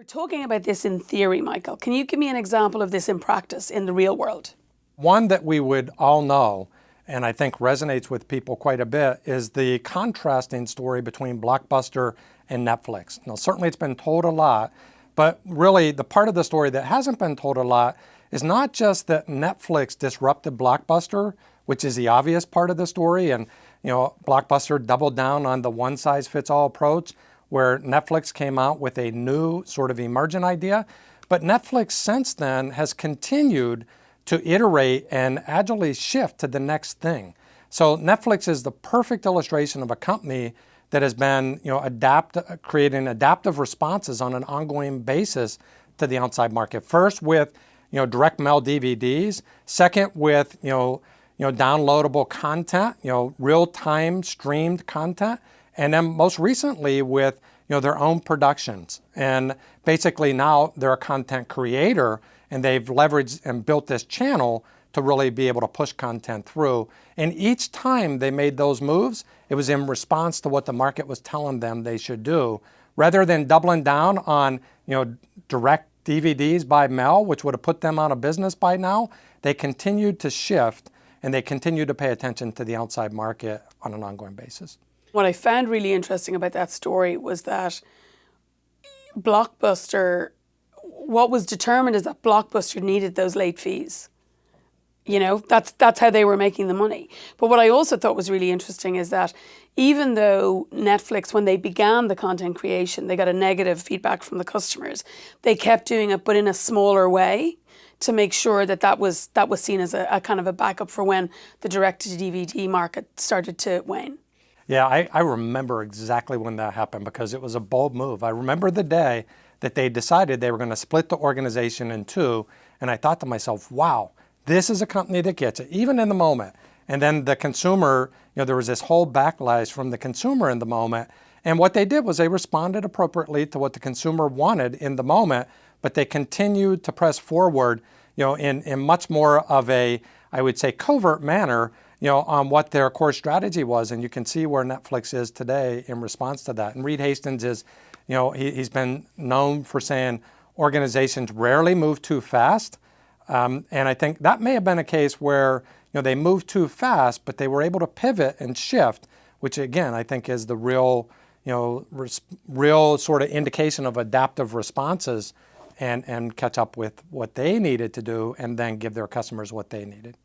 Talking about this in theory, Michael, can you give me an example of this in practice in the real world? One that we would all know, and I think resonates with people quite a bit, is the contrasting story between Blockbuster and Netflix. Now, certainly it's been told a lot, but really the part of the story that hasn't been told a lot is not just that Netflix disrupted Blockbuster, which is the obvious part of the story, and Blockbuster doubled down on the one-size-fits-all approach, where Netflix came out with a new sort of emergent idea. But Netflix since then has continued to iterate and agilely shift to the next thing. So Netflix is the perfect illustration of a company that has been creating adaptive responses on an ongoing basis to the outside market. First with direct mail DVDs, second with downloadable content, real-time streamed content, and then most recently with their own productions. And basically now they're a content creator, and they've leveraged and built this channel to really be able to push content through. And each time they made those moves, it was in response to what the market was telling them they should do. Rather than doubling down on direct DVDs by mail, which would have put them out of business by now, they continued to shift, and they continued to pay attention to the outside market on an ongoing basis. What I found really interesting about that story was that Blockbuster, what was determined is that Blockbuster needed those late fees. That's how they were making the money. But what I also thought was really interesting is that even though Netflix, when they began the content creation, they got a negative feedback from the customers, they kept doing it, but in a smaller way, to make sure that was seen as a kind of a backup for when the direct-to-DVD market started to wane. Yeah, I remember exactly when that happened because it was a bold move. I remember the day that they decided they were going to split the organization in two, and I thought to myself, wow, this is a company that gets it, even in the moment. And then the consumer, there was this whole backlash from the consumer in the moment, and what they did was they responded appropriately to what the consumer wanted in the moment, but they continued to press forward in much more of a, I would say, covert manner on what their core strategy was. And you can see where Netflix is today in response to that. And Reed Hastings is, he's been known for saying organizations rarely move too fast. And I think that may have been a case where they moved too fast, but they were able to pivot and shift, which again, I think is the real sort of indication of adaptive responses and catch up with what they needed to do and then give their customers what they needed.